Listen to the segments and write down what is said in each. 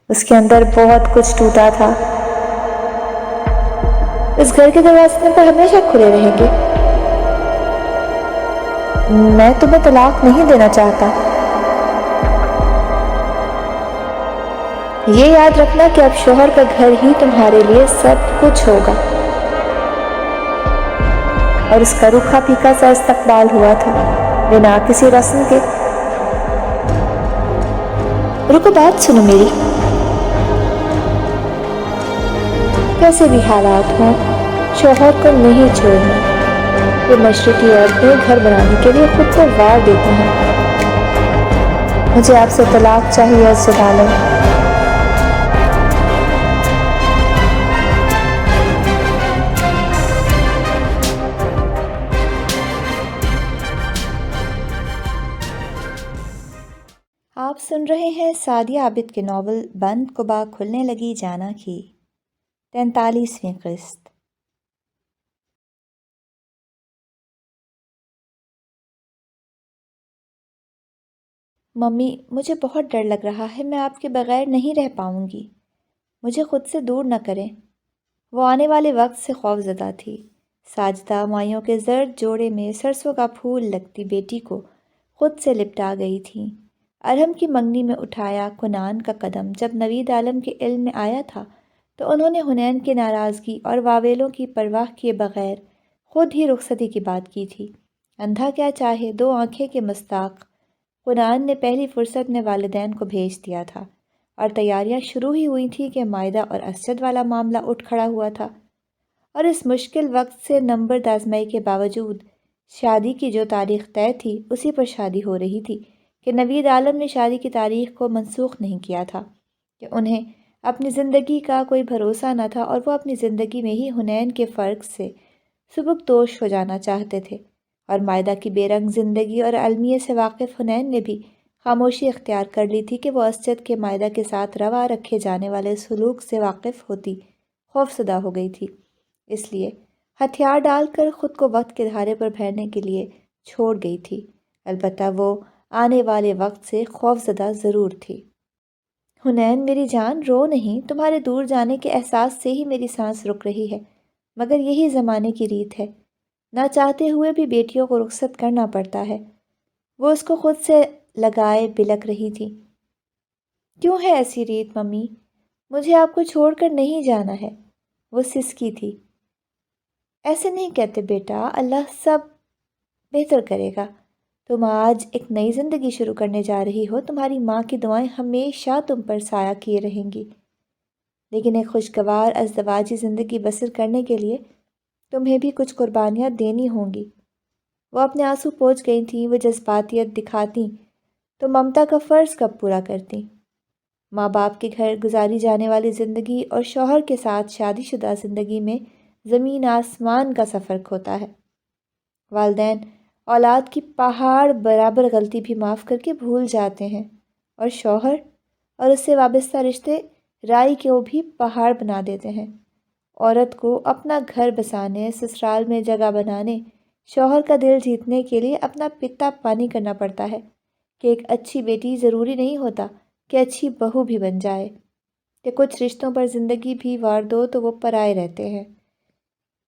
اس کے اندر بہت کچھ ٹوٹا تھا۔ اس گھر کے دروازے پر ہمیشہ کھلے رہیں گے۔ میں تمہیں طلاق نہیں دینا چاہتا۔ یہ یاد رکھنا کہ اب شوہر کا گھر ہی تمہارے لیے سب کچھ ہوگا۔ اور اس کا روکھا پھیکا سا استقبال ہوا تھا، بنا کسی رسم کے۔ رکو، بات سنو میری۔ کیسے بھی حالات ہوں، شوہر کو نہیں چھوڑنا۔ یہ مشرقی عورتیں گھر بنانے کے لیے خود کو وار دیتی ہیں۔ مجھے آپ سے طلاق چاہیے عزت عالم۔ آپ سن رہے ہیں سعدیہ عابد کے ناول بند قبا کھلنے لگی جانا کی 43ویں قسط۔ ممی، مجھے بہت ڈر لگ رہا ہے، میں آپ کے بغیر نہیں رہ پاؤں گی۔ مجھے خود سے دور نہ کریں۔ وہ آنے والے وقت سے خوف زدہ تھی۔ ساجدہ مائیوں کے زرد جوڑے میں سرسوں کا پھول لگتی بیٹی کو خود سے لپٹا گئی تھی۔ ارحم کی منگنی میں اٹھایا کنان کا قدم جب نوید عالم کے علم میں آیا تھا تو انہوں نے حنین کی ناراضگی اور واویلوں کی پرواہ کیے بغیر خود ہی رخصتی کی بات کی تھی۔ اندھا کیا چاہے، دو آنکھیں کے مصداق کنان نے پہلی فرصت میں والدین کو بھیج دیا تھا، اور تیاریاں شروع ہی ہوئی تھیں کہ مائدہ اور اسجد والا معاملہ اٹھ کھڑا ہوا تھا۔ اور اس مشکل وقت سے نمبر دازمائی کے باوجود شادی کی جو تاریخ طے تھی اسی پر شادی ہو رہی تھی کہ نوید عالم نے شادی کی تاریخ کو منسوخ نہیں کیا تھا، کہ انہیں اپنی زندگی کا کوئی بھروسہ نہ تھا اور وہ اپنی زندگی میں ہی حنین کے فرق سے سبکدوش ہو جانا چاہتے تھے۔ اور مائدہ کی بے رنگ زندگی اور المیے سے واقف حنین نے بھی خاموشی اختیار کر لی تھی کہ وہ اسجد کے مائدہ کے ساتھ روا رکھے جانے والے سلوک سے واقف ہوتی خوفزدہ ہو گئی تھی، اس لیے ہتھیار ڈال کر خود کو وقت کے دھارے پر پھیرنے کے لیے چھوڑ گئی تھی۔ البتہ وہ آنے والے وقت سے خوفزدہ ضرور تھی۔ حنین میری جان، رو نہیں، تمہارے دور جانے کے احساس سے ہی میری سانس رک رہی ہے، مگر یہی زمانے کی ریت ہے، نہ چاہتے ہوئے بھی بیٹیوں کو رخصت کرنا پڑتا ہے۔ وہ اس کو خود سے لگائے بلک رہی تھی۔ کیوں ہے ایسی ریت ممی؟ مجھے آپ کو چھوڑ کر نہیں جانا ہے، وہ سسکی تھی۔ ایسے نہیں کہتے بیٹا، اللہ سب بہتر کرے گا۔ تم آج ایک نئی زندگی شروع کرنے جا رہی ہو، تمہاری ماں کی دعائیں ہمیشہ تم پر سایہ کیے رہیں گی، لیکن ایک خوشگوار ازدواجی زندگی بسر کرنے کے لیے تمہیں بھی کچھ قربانیاں دینی ہوں گی۔ وہ اپنے آنسو پوچھ گئی تھیں۔ وہ جذباتیت دکھاتی تو ممتا کا فرض کب پورا کرتی؟ ماں باپ کے گھر گزاری جانے والی زندگی اور شوہر کے ساتھ شادی شدہ زندگی میں زمین آسمان کا سا فرق ہوتا ہے۔ والدین اولاد کی پہاڑ برابر غلطی بھی معاف کر کے بھول جاتے ہیں، اور شوہر اور اس سے وابستہ رشتے رائی کو بھی پہاڑ بنا دیتے ہیں۔ عورت کو اپنا گھر بسانے، سسرال میں جگہ بنانے، شوہر کا دل جیتنے کے لیے اپنا پتا پانی کرنا پڑتا ہے کہ ایک اچھی بیٹی ضروری نہیں ہوتا کہ اچھی بہو بھی بن جائے، کہ کچھ رشتوں پر زندگی بھی وار دو تو وہ پرائے رہتے ہیں۔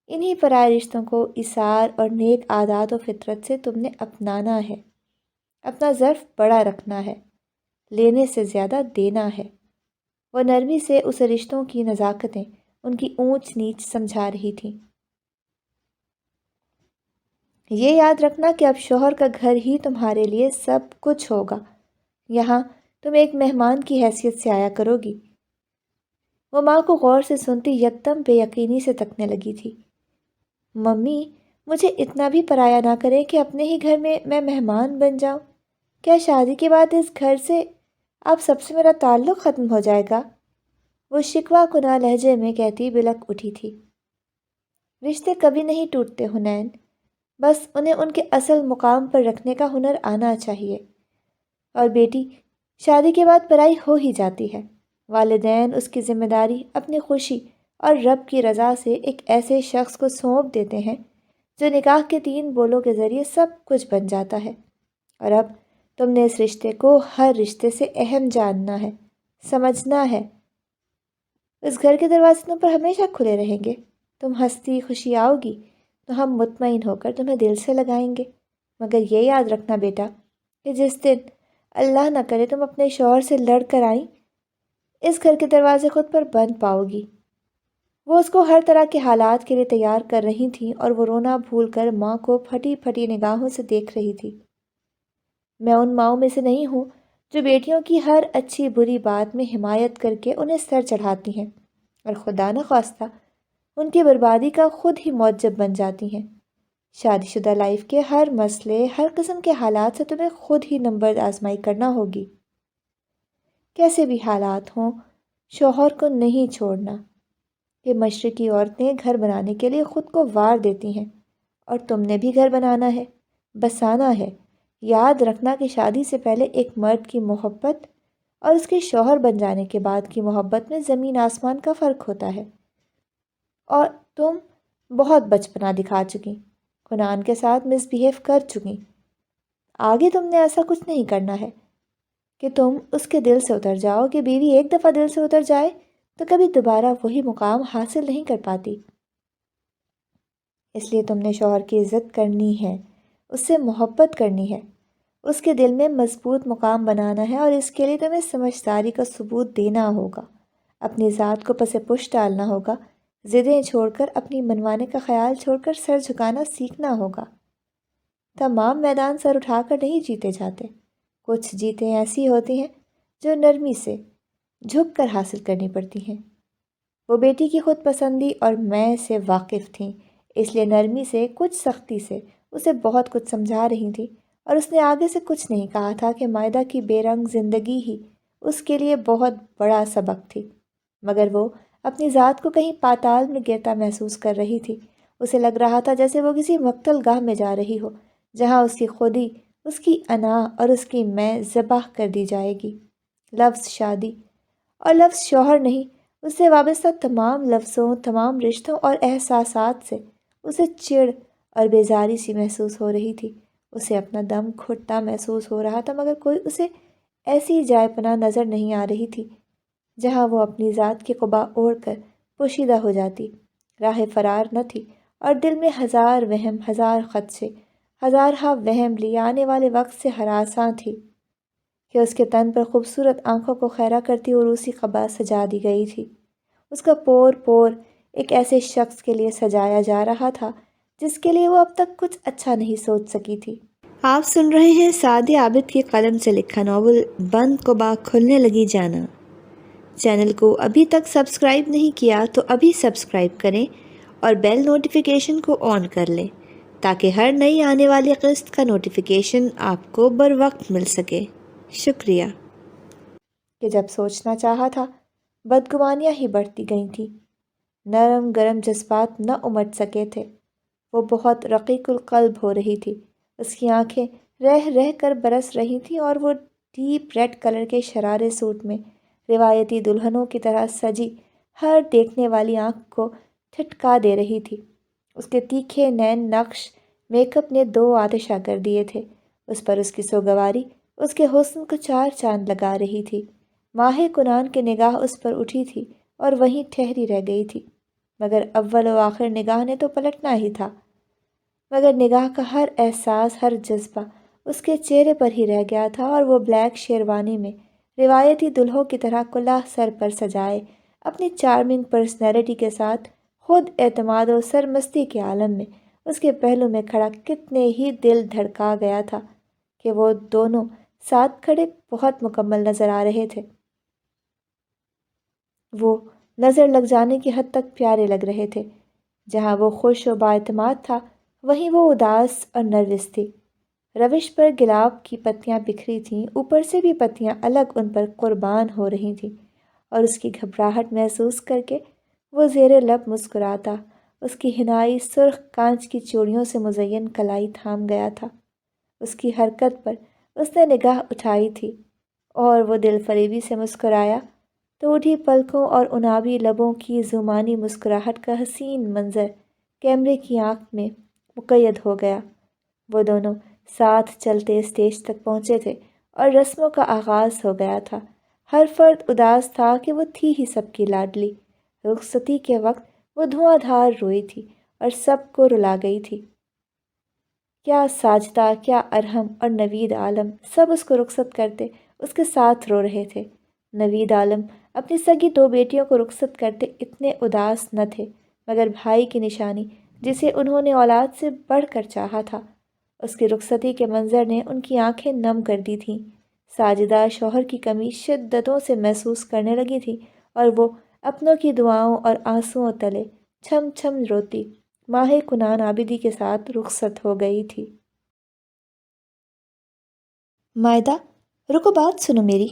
انہی پرائے رشتوں کو ایثار اور نیک عادات و فطرت سے تم نے اپنانا ہے، اپنا ظرف بڑا رکھنا ہے، لینے سے زیادہ دینا ہے۔ وہ نرمی سے اس رشتوں کی نزاکتیں، ان کی اونچ نیچ سمجھا رہی تھی۔ یہ یاد رکھنا کہ اب شوہر کا گھر ہی تمہارے لیے سب کچھ ہوگا، یہاں تم ایک مہمان کی حیثیت سے آیا کرو گی۔ وہ ماں کو غور سے سنتی یکدم بے یقینی سے تکنے لگی تھی۔ ممی، مجھے اتنا بھی پرایا نہ کریں کہ اپنے ہی گھر میں مہمان بن جاؤں۔ کیا شادی کے بعد اس گھر سے اب سب سے میرا تعلق ختم ہو جائے گا؟ وہ شکوہ کناں لہجے میں کہتی بلک اٹھی تھی۔ رشتے کبھی نہیں ٹوٹتے حنین، بس انہیں ان کے اصل مقام پر رکھنے کا ہنر آنا چاہیے۔ اور بیٹی شادی کے بعد پرائی ہو ہی جاتی ہے۔ والدین اس کی ذمہ داری اپنی خوشی اور رب کی رضا سے ایک ایسے شخص کو سونپ دیتے ہیں جو نکاح کے 3 بولوں کے ذریعے سب کچھ بن جاتا ہے۔ اور اب تم نے اس رشتے کو ہر رشتے سے اہم جاننا ہے، سمجھنا ہے اس گھر کے دروازے تم پر ہمیشہ کھلے رہیں گے۔ تم ہنستی خوشی آؤ گی تو ہم مطمئن ہو کر تمہیں دل سے لگائیں گے، مگر یہ یاد رکھنا بیٹا کہ جس دن اللہ نہ کرے تم اپنے شوہر سے لڑ کر آئیں، اس گھر کے دروازے خود پر بند پاؤ گی۔ وہ اس کو ہر طرح کے حالات کے لیے تیار کر رہی تھیں اور وہ رونا بھول کر ماں کو پھٹی پھٹی نگاہوں سے دیکھ رہی تھی۔ میں ان ماؤں میں سے نہیں ہوں جو بیٹیوں کی ہر اچھی بری بات میں حمایت کر کے انہیں سر چڑھاتی ہیں اور خدا نخواستہ ان کی بربادی کا خود ہی موجب بن جاتی ہیں۔ شادی شدہ لائف کے ہر مسئلے، ہر قسم کے حالات سے تمہیں خود ہی نمبر آزمائی کرنا ہوگی۔ کیسے بھی حالات ہوں، شوہر کو نہیں چھوڑنا۔ یہ مشرقی عورتیں گھر بنانے کے لیے خود کو وار دیتی ہیں، اور تم نے بھی گھر بنانا ہے، بسانا ہے۔ یاد رکھنا کہ شادی سے پہلے ایک مرد کی محبت اور اس کے شوہر بن جانے کے بعد کی محبت میں زمین آسمان کا فرق ہوتا ہے۔ اور تم بہت بچپنا دکھا چکی، کنان کے ساتھ مس بیہیو کر چکی۔ آگے تم نے ایسا کچھ نہیں کرنا ہے کہ تم اس کے دل سے اتر جاؤ کہ بیوی ایک دفعہ دل سے اتر جائے تو کبھی دوبارہ وہی مقام حاصل نہیں کر پاتی۔ اس لیے تم نے شوہر کی عزت کرنی ہے، اس سے محبت کرنی ہے، اس کے دل میں مضبوط مقام بنانا ہے، اور اس کے لیے تمہیں سمجھداری کا ثبوت دینا ہوگا، اپنی ذات کو پس پش ڈالنا ہوگا، ضدیں چھوڑ کر، اپنی منوانے کا خیال چھوڑ کر سر جھکانا سیکھنا ہوگا۔ تمام میدان سر اٹھا کر نہیں جیتے جاتے، کچھ جیتیں ایسی ہوتی ہیں جو نرمی سے جھک کر حاصل کرنی پڑتی ہیں۔ وہ بیٹی کی خود پسندی اور میں سے واقف تھیں، اس لیے نرمی سے، کچھ سختی سے اسے بہت کچھ سمجھا رہی تھیں، اور اس نے آگے سے کچھ نہیں کہا تھا کہ مائدہ کی بے رنگ زندگی ہی اس کے لیے بہت بڑا سبق تھی، مگر وہ اپنی ذات کو کہیں پاتال میں گرتا محسوس کر رہی تھی۔ اسے لگ رہا تھا جیسے وہ کسی مقتل گاہ میں جا رہی ہو، جہاں اس کی خودی، اس کی انا اور اس کی میں ذبح کر دی جائے گی۔ لفظ شادی اور لفظ شوہر نہیں، اس سے وابستہ تمام لفظوں، تمام رشتوں اور احساسات سے اسے چڑ اور بیزاری سی محسوس ہو رہی تھی۔ اسے اپنا دم گھٹتا محسوس ہو رہا تھا، مگر کوئی اسے ایسی جائے پناہ نظر نہیں آ رہی تھی جہاں وہ اپنی ذات کی قبا اوڑھ کر پوشیدہ ہو جاتی۔ راہ فرار نہ تھی، اور دل میں ہزار وہم، ہزار خدشے، ہزارہا وہم لیے آنے والے وقت سے ہراساں تھی کہ اس کے تن پر خوبصورت آنکھوں کو خیرہ کرتی عروسی قبا سجا دی گئی تھی۔ اس کا پور پور ایک ایسے شخص کے لیے سجایا جا رہا تھا جس کے لیے وہ اب تک کچھ اچھا نہیں سوچ سکی تھی۔ آپ سن رہے ہیں سعدیہ عابد کی قلم سے لکھا ناول بند قبا کھلنے لگی جانا۔ چینل کو ابھی تک سبسکرائب نہیں کیا تو ابھی سبسکرائب کریں اور بیل نوٹیفیکیشن کو آن کر لیں تاکہ ہر نئی آنے والی قسط کا نوٹیفیکیشن آپ کو بروقت مل سکے۔ شکریہ۔ کہ جب سوچنا چاہا تھا، بدگمانیاں ہی بڑھتی گئی تھیں۔ نرم گرم جذبات نہ امٹ سکے تھے۔ وہ بہت رقیق القلب ہو رہی تھی، اس کی آنکھیں رہ رہ کر برس رہی تھیں، اور وہ ڈیپ ریڈ کلر کے شرارے سوٹ میں روایتی دلہنوں کی طرح سجی ہر دیکھنے والی آنکھ کو ٹھٹکا دے رہی تھی۔ اس کے تیکھے نین نقش میک اپ نے دو آتشا کر دیے تھے اس پر۔ اس کی سوگواری اس کے حسن کو چار چاند لگا رہی تھی۔ ماہ کنان کی نگاہ اس پر اٹھی تھی اور وہیں ٹھہری رہ گئی تھی، مگر اول و آخر نگاہ نے تو پلٹنا ہی تھا۔ مگر نگاہ کا ہر احساس، ہر جذبہ اس کے چہرے پر ہی رہ گیا تھا، اور وہ بلیک شیروانی میں روایتی دلہوں کی طرح کلاه سر پر سجائے اپنی چارمنگ پرسنالٹی کے ساتھ خود اعتماد و سرمستی کے عالم میں اس کے پہلو میں کھڑا کتنے ہی دل دھڑکا گیا تھا کہ وہ دونوں ساتھ کھڑے بہت مکمل نظر آ رہے تھے۔ وہ نظر لگ جانے کی حد تک پیارے لگ رہے تھے۔ جہاں وہ خوش و بااعتماد تھا، وہیں وہ اداس اور نروس تھی۔ روش پر گلاب کی پتیاں بکھری تھیں، اوپر سے بھی پتیاں الگ ان پر قربان ہو رہی تھیں، اور اس کی گھبراہٹ محسوس کر کے وہ زیر لب مسکراتا۔ اس کی حنائی سرخ کانچ کی چوڑیوں سے مزین کلائی تھام گیا تھا۔ اس کی حرکت پر اس نے نگاہ اٹھائی تھی، اور وہ دل فریبی سے مسکرایا تو اٹھی پلکوں اور انابی لبوں کی زمانی مسکراہٹ کا حسین منظر کیمرے کی آنکھ میں مقید ہو گیا۔ وہ دونوں ساتھ چلتے اسٹیج تک پہنچے تھے اور رسموں کا آغاز ہو گیا تھا۔ ہر فرد اداس تھا کہ وہ تھی ہی سب کی لاڈلی۔ رخصتی کے وقت وہ دھواں دھار روئی تھی اور سب کو رلا گئی تھی۔ کیا ساجدہ، کیا ارحم اور نوید عالم سب اس کو رخصت کرتے اس کے ساتھ رو رہے تھے۔ نوید عالم اپنی سگی دو بیٹیوں کو رخصت کرتے اتنے اداس نہ تھے، مگر بھائی کی نشانی جسے انہوں نے اولاد سے بڑھ کر چاہا تھا، اس کی رخصتی کے منظر نے ان کی آنکھیں نم کر دی تھیں۔ ساجدہ شوہر کی کمی شدتوں سے محسوس کرنے لگی تھی اور وہ اپنوں کی دعاؤں اور آنسوؤں تلے چھم چھم روتی ماہ کنان عابدی کے ساتھ رخصت ہو گئی تھی۔ مائدہ، رکو بات سنو میری۔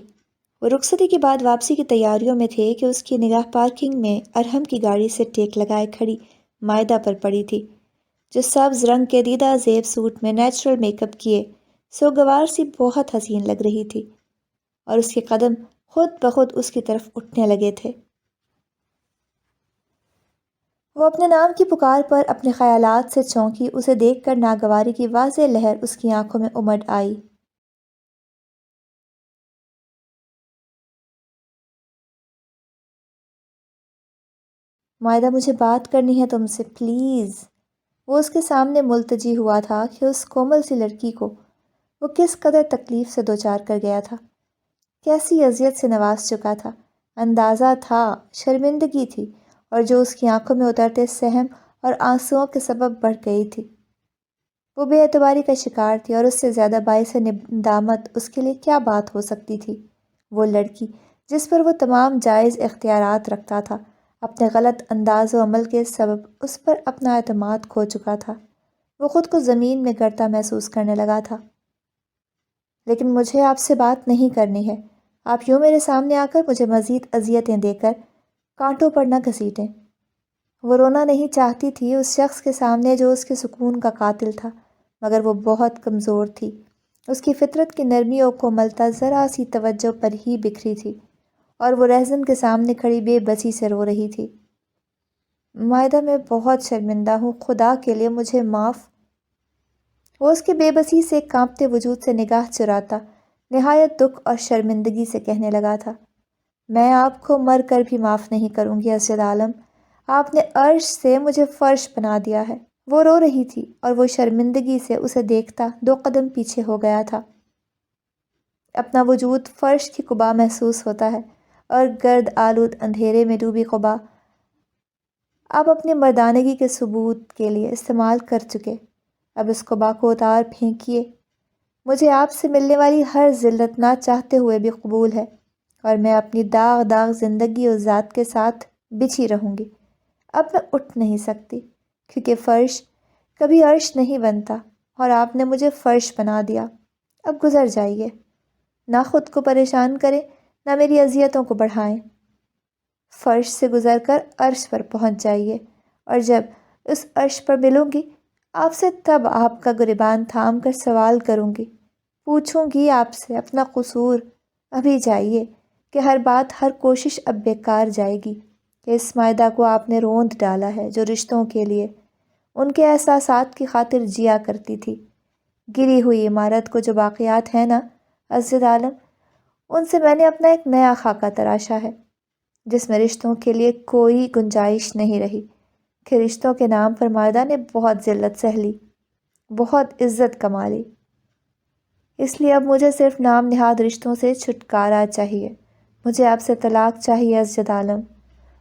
وہ رخصتی کے بعد واپسی کی تیاریوں میں تھے کہ اس کی نگاہ پارکنگ میں ارحم کی گاڑی سے ٹیک لگائے کھڑی مائدہ پر پڑی تھی، جو سبز رنگ کے دیدہ زیب سوٹ میں نیچرل میک اپ کیے سوگوار سی بہت حسین لگ رہی تھی، اور اس کے قدم خود بخود اس کی طرف اٹھنے لگے تھے۔ وہ اپنے نام کی پکار پر اپنے خیالات سے چونکی، اسے دیکھ کر ناگواری کی واضح لہر اس کی آنکھوں میں امڈ آئی۔ مائدہ، مجھے بات کرنی ہے تم سے، پلیز۔ وہ اس کے سامنے ملتجی ہوا تھا کہ اس کومل سی لڑکی کو وہ کس قدر تکلیف سے دوچار کر گیا تھا، کیسی اذیت سے نواز چکا تھا۔ اندازہ تھا شرمندگی تھی، اور جو اس کی آنکھوں میں اترتے سہم اور آنسوؤں کے سبب بڑھ گئی تھی۔ وہ بے اعتباری کا شکار تھی، اور اس سے زیادہ باعث ندامت اس کے لیے کیا بات ہو سکتی تھی۔ وہ لڑکی جس پر وہ تمام جائز اختیارات رکھتا تھا، اپنے غلط انداز و عمل کے سبب اس پر اپنا اعتماد کھو چکا تھا۔ وہ خود کو زمین میں گرتا محسوس کرنے لگا تھا۔ لیکن مجھے آپ سے بات نہیں کرنی ہے۔ آپ یوں میرے سامنے آ کر مجھے مزید اذیتیں دے کر کانٹوں پر نہ گھسیٹیں۔ وہ رونا نہیں چاہتی تھی اس شخص کے سامنے جو اس کے سکون کا قاتل تھا، مگر وہ بہت کمزور تھی۔ اس کی فطرت کی نرمی و کوملتا ذرا سی توجہ پر ہی بکھری تھی، اور وہ رہزن کے سامنے کھڑی بے بسی سے رو رہی تھی۔ مائدہ، میں بہت شرمندہ ہوں، خدا کے لیے مجھے معاف۔ وہ اس کے بے بسی سے کانپتے وجود سے نگاہ چراتا نہایت دکھ اور شرمندگی سے کہنے لگا تھا، میں آپ کو مر کر بھی معاف نہیں کروں گی اسجد عالم۔ آپ نے عرش سے مجھے فرش بنا دیا ہے۔ وہ رو رہی تھی، اور وہ شرمندگی سے اسے دیکھتا 2 قدم پیچھے ہو گیا تھا۔ اپنا وجود فرش کی قبا محسوس ہوتا ہے، اور گرد آلود اندھیرے میں ڈوبی قبا آپ اپنی مردانگی کے ثبوت کے لیے استعمال کر چکے۔ اب اس قبا کو اتار پھینکیے۔ مجھے آپ سے ملنے والی ہر ذلت نہ چاہتے ہوئے بھی قبول ہے، اور میں اپنی داغ داغ زندگی و ذات کے ساتھ بچھی رہوں گی۔ اب میں اٹھ نہیں سکتی، کیونکہ فرش کبھی عرش نہیں بنتا، اور آپ نے مجھے فرش بنا دیا۔ اب گزر جائیے، نہ خود کو پریشان کریں، نہ میری اذیتوں کو بڑھائیں۔ فرش سے گزر کر عرش پر پہنچ جائیے، اور جب اس عرش پر ملوں گی آپ سے، تب آپ کا گریبان تھام کر سوال کروں گی، پوچھوں گی آپ سے اپنا قصور۔ ابھی جائیے، کہ ہر بات، ہر کوشش اب بیکار جائے گی کہ اس مائدہ کو آپ نے روند ڈالا ہے، جو رشتوں کے لیے، ان کے احساسات کی خاطر جیا کرتی تھی۔ گری ہوئی عمارت کو جو باقیات ہیں نا اسجد عالم، ان سے میں نے اپنا ایک نیا خاکہ تراشا ہے، جس میں رشتوں کے لیے کوئی گنجائش نہیں رہی، کہ رشتوں کے نام پر مائدہ نے بہت ذلت سہ لی، بہت عزت کما لی۔ اس لیے اب مجھے صرف نام نہاد رشتوں سے چھٹکارا چاہیے۔ مجھے آپ سے طلاق چاہیے اسجد عالم۔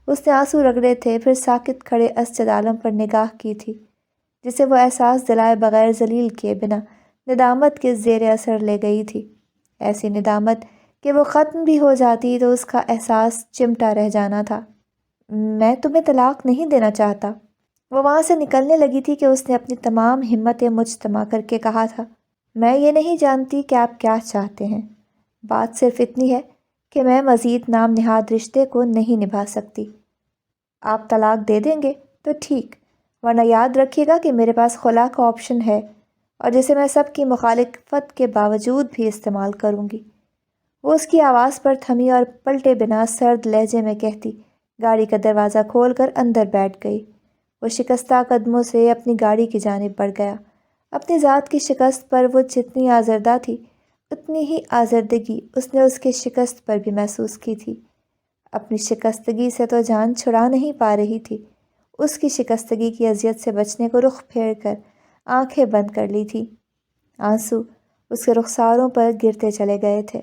اس نے آنسو رگڑے تھے، پھر ساکت کھڑے اسجد عالم پر نگاہ کی تھی، جسے وہ احساس دلائے بغیر ذلیل کیے بنا ندامت کے زیر اثر لے گئی تھی۔ ایسی ندامت کہ وہ ختم بھی ہو جاتی تو اس کا احساس چمٹا رہ جانا تھا۔ میں تمہیں طلاق نہیں دینا چاہتا۔ وہ وہاں سے نکلنے لگی تھی کہ اس نے اپنی تمام ہمتیں مجتمع کر کے کہا تھا، میں یہ نہیں جانتی کہ آپ کیا چاہتے ہیں۔ بات صرف اتنی ہے کہ میں مزید نام نہاد رشتے کو نہیں نبھا سکتی۔ آپ طلاق دے دیں گے تو ٹھیک، ورنہ یاد رکھیے گا کہ میرے پاس خلا کا آپشن ہے، اور جسے میں سب کی مخالفت کے باوجود بھی استعمال کروں گی۔ وہ اس کی آواز پر تھمی اور پلٹے بنا سرد لہجے میں کہتی گاڑی کا دروازہ کھول کر اندر بیٹھ گئی۔ وہ شکستہ قدموں سے اپنی گاڑی کی جانب بڑھ گیا۔ اپنی ذات کی شکست پر وہ جتنی آزردہ تھی، اتنی ہی آزردگی اس نے اس کی شکست پر بھی محسوس کی تھی۔ اپنی شکستگی سے تو جان چھڑا نہیں پا رہی تھی، اس کی شکستگی کی اذیت سے بچنے کو رخ پھیر کر آنکھیں بند کر لی تھی۔ آنسو اس کے رخساروں پر گرتے چلے گئے تھے۔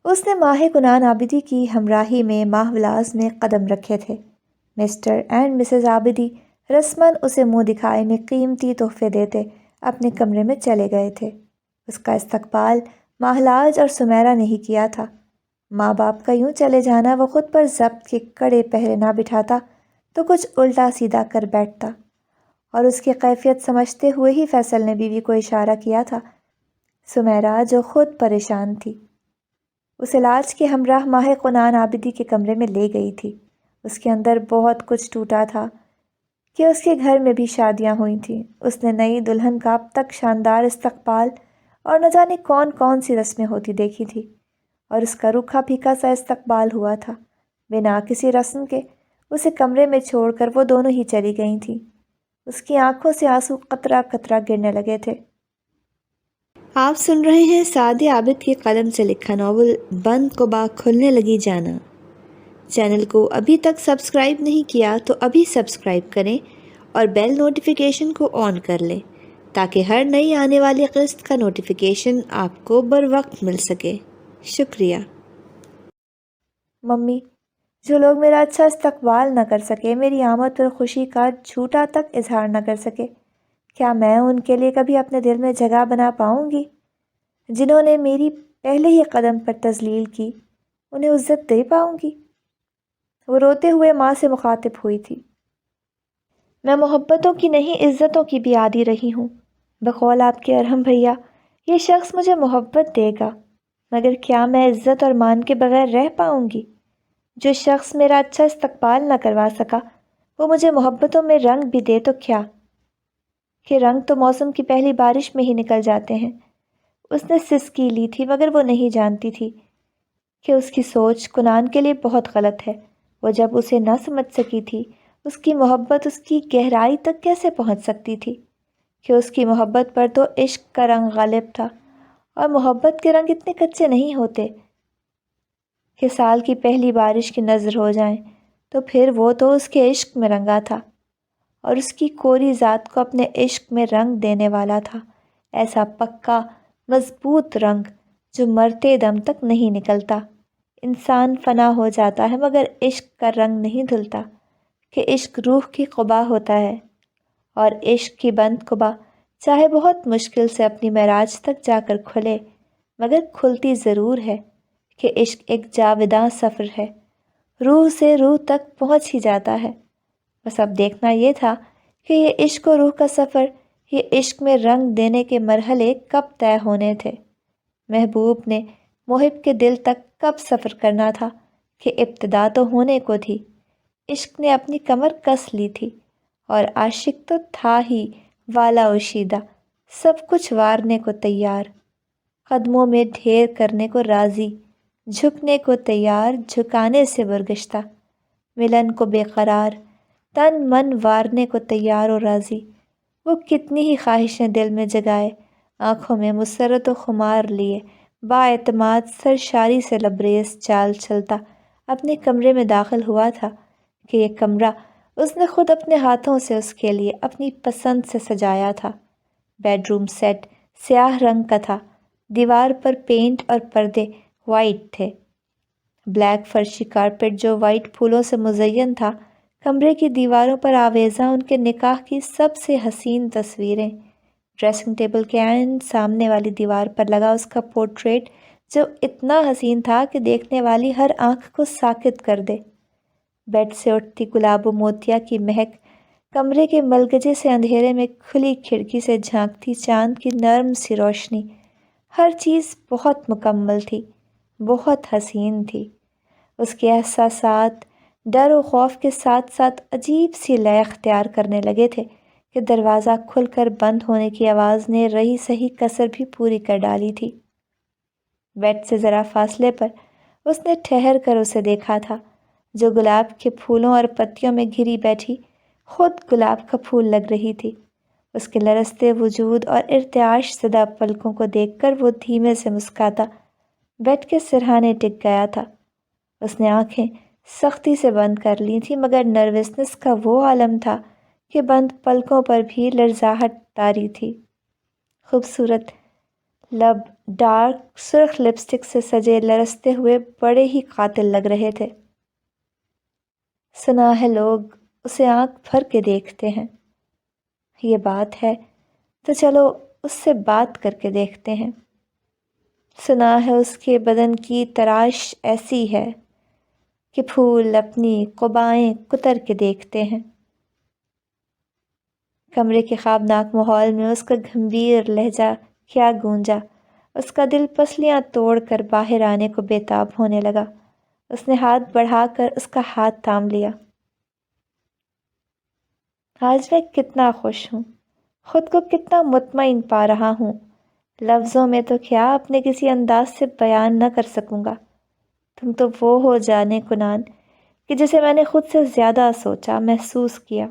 اس نے ماہ کنان عابدی کی ہمراہی میں ماہولاز میں قدم رکھے تھے۔ مسٹر اینڈ مسز عابدی رسماً اسے منہ دکھائے میں قیمتی تحفے دیتے اپنے کمرے میں چلے گئے تھے۔ اس کا استقبال ماہلاج اور سمیرہ نے ہی کیا تھا۔ ماں باپ کا یوں چلے جانا وہ خود پر ضبط کے کڑے پہرے نہ بٹھاتا تو کچھ الٹا سیدھا کر بیٹھتا، اور اس کی کیفیت سمجھتے ہوئے ہی فیصل نے بیوی کو اشارہ کیا تھا۔ سمیرہ جو خود پریشان تھی، اس علاج کے ہمراہ ماہ کنان عابدی کے کمرے میں لے گئی تھی۔ اس کے اندر بہت کچھ ٹوٹا تھا کہ اس کے گھر میں بھی شادیاں ہوئی تھیں۔ اس نے نئی دلہن کا اب تک شاندار استقبال اور نہ جانے کون کون سی رسمیں ہوتی دیکھی تھی، اور اس کا روکھا پھیکا سا استقبال ہوا تھا۔ بنا کسی رسم کے اسے کمرے میں چھوڑ کر وہ دونوں ہی چلی گئی تھیں۔ اس کی آنکھوں سے آنسو قطرہ قطرہ گرنے لگے تھے۔ آپ سن رہے ہیں سعد عابد کی قلم سے لکھا ناول بند قبا کھلنے لگی جانا۔ چینل کو ابھی تک سبسکرائب نہیں کیا تو ابھی سبسکرائب کریں اور بیل نوٹیفیکیشن کو آن کر لیں تاکہ ہر نئی آنے والی قسط کا نوٹیفیکیشن آپ کو بروقت مل سکے۔ شکریہ۔ ممی، جو لوگ میرا اچھا استقبال نہ کر سکے، میری آمد پر خوشی کا جھوٹا تک اظہار نہ کر سکے، کیا میں ان کے لیے کبھی اپنے دل میں جگہ بنا پاؤں گی؟ جنہوں نے میری پہلے ہی قدم پر تذلیل کی، انہیں عزت دے پاؤں گی؟ وہ روتے ہوئے ماں سے مخاطب ہوئی تھی۔ میں محبتوں کی نہیں عزتوں کی بھی عادی رہی ہوں۔ بقول آپ کے ارحم بھیا، یہ شخص مجھے محبت دے گا، مگر کیا میں عزت اور مان کے بغیر رہ پاؤں گی؟ جو شخص میرا اچھا استقبال نہ کروا سکا، وہ مجھے محبتوں میں رنگ بھی دے تو کیا؟ کہ رنگ تو موسم کی پہلی بارش میں ہی نکل جاتے ہیں۔ اس نے سسکی لی تھی، مگر وہ نہیں جانتی تھی کہ اس کی سوچ کنان کے لیے بہت غلط ہے۔ وہ جب اسے نہ سمجھ سکی تھی، اس کی محبت اس کی گہرائی تک کیسے پہنچ سکتی تھی؟ کہ اس کی محبت پر تو عشق کا رنگ غالب تھا، اور محبت کے رنگ اتنے کچے نہیں ہوتے کہ سال کی پہلی بارش کی نظر ہو جائیں۔ تو پھر وہ تو اس کے عشق میں رنگا تھا، اور اس کی کوری ذات کو اپنے عشق میں رنگ دینے والا تھا، ایسا پکا مضبوط رنگ جو مرتے دم تک نہیں نکلتا۔ انسان فنا ہو جاتا ہے مگر عشق کا رنگ نہیں دھلتا، کہ عشق روح کی قبا ہوتا ہے، اور عشق کی بند قبا چاہے بہت مشکل سے اپنی معراج تک جا کر کھلے، مگر کھلتی ضرور ہے، کہ عشق ایک جاوداں سفر ہے، روح سے روح تک پہنچ ہی جاتا ہے۔ بس اب دیکھنا یہ تھا کہ یہ عشق و روح کا سفر، یہ عشق میں رنگ دینے کے مرحلے کب طے ہونے تھے؟ محبوب نے محب کے دل تک کب سفر کرنا تھا؟ کہ ابتدا تو ہونے کو تھی، عشق نے اپنی کمر کس لی تھی، اور عاشق تو تھا ہی والا اشیدہ، سب کچھ وارنے کو تیار، قدموں میں ڈھیر کرنے کو راضی، جھکنے کو تیار، جھکانے سے برگشتہ، ملن کو بے قرار، تن من وارنے کو تیار و راضی۔ وہ کتنی ہی خواہشیں دل میں جگائے، آنکھوں میں مسرت و خمار لیے، با اعتماد سرشاری سے لبریز چال چلتا اپنے کمرے میں داخل ہوا تھا، کہ یہ کمرہ اس نے خود اپنے ہاتھوں سے اس کے لیے اپنی پسند سے سجایا تھا۔ بیڈ روم سیٹ سیاہ رنگ کا تھا، دیوار پر پینٹ اور پردے وائٹ تھے، بلیک فرشی کارپیٹ جو وائٹ پھولوں سے مزین تھا، کمرے کی دیواروں پر آویزاں ان کے نکاح کی سب سے حسین تصویریں، ڈریسنگ ٹیبل کے عین سامنے والی دیوار پر لگا اس کا پورٹریٹ جو اتنا حسین تھا کہ دیکھنے والی ہر آنکھ کو ساکت کر دے، بیڈ سے اٹھتی گلاب و موتیا کی مہک، کمرے کے ملگجے سے اندھیرے میں کھلی کھڑکی سے جھانکتی چاند کی نرم سی روشنی، ہر چیز بہت مکمل تھی، بہت حسین تھی۔ اس کے احساسات ڈر و خوف کے ساتھ ساتھ عجیب سی لے اختیار کرنے لگے تھے کہ دروازہ کھل کر بند ہونے کی آواز نے رہی سہی کسر بھی پوری کر ڈالی تھی۔ بیڈ سے ذرا فاصلے پر اس نے ٹھہر کر اسے دیکھا تھا، جو گلاب کے پھولوں اور پتیوں میں گھری بیٹھی خود گلاب کا پھول لگ رہی تھی۔ اس کے لرزتے وجود اور ارتعاش زدہ پلکوں کو دیکھ کر وہ دھیمے سے مسکاتا بیڈ کے سرہانے ٹک گیا تھا۔ اس نے آنکھیں سختی سے بند کر لی تھیں، مگر نروسنس کا وہ عالم تھا کہ بند پلکوں پر بھی لرزاہٹ طاری تھی۔ خوبصورت لب ڈارک سرخ لپسٹک سے سجے لرزتے ہوئے بڑے ہی قاتل لگ رہے تھے۔ سنا ہے لوگ اسے آنکھ بھر کے دیکھتے ہیں، یہ بات ہے تو چلو اس سے بات کر کے دیکھتے ہیں۔ سنا ہے اس کے بدن کی تراش ایسی ہے کہ پھول اپنی قبائیں کتر کے دیکھتے ہیں۔ کمرے کے خوابناک ماحول میں اس کا گمبھیر لہجہ کیا گونجا، اس کا دل پسلیاں توڑ کر باہر آنے کو بے تاب ہونے لگا۔ اس نے ہاتھ بڑھا کر اس کا ہاتھ تھام لیا۔ آج میں کتنا خوش ہوں، خود کو کتنا مطمئن پا رہا ہوں، لفظوں میں تو کیا اپنے کسی انداز سے بیان نہ کر سکوں گا۔ تم تو وہ ہو جانے کنان کہ جسے میں نے خود سے زیادہ سوچا، محسوس کیا۔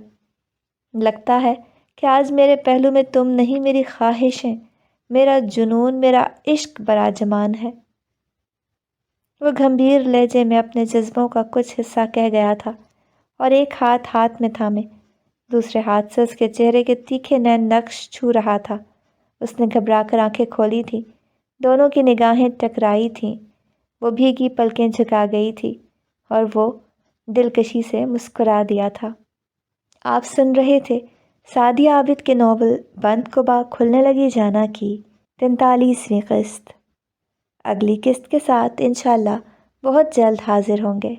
لگتا ہے کہ آج میرے پہلو میں تم نہیں، میری خواہشیں، میرا جنون، میرا عشق براجمان ہے۔ وہ گمبھیر لہجے میں اپنے جذبوں کا کچھ حصہ کہہ گیا تھا اور ایک ہاتھ میں تھامے دوسرے ہاتھ سے اس کے چہرے کے تیکھے نین نقش چھو رہا تھا۔ اس نے گھبرا کر آنکھیں کھولی تھیں، دونوں کی نگاہیں ٹکرائی تھیں، وہ بھیگی پلکیں جھکا گئی تھی اور وہ دلکشی سے مسکرا دیا تھا۔ آپ سن رہے تھے سعدیہ عابد کے ناول بند کبا کھلنے لگی جانا کی 43ویں قسط۔ اگلی قسط کے ساتھ انشاءاللہ بہت جلد حاضر ہوں گے۔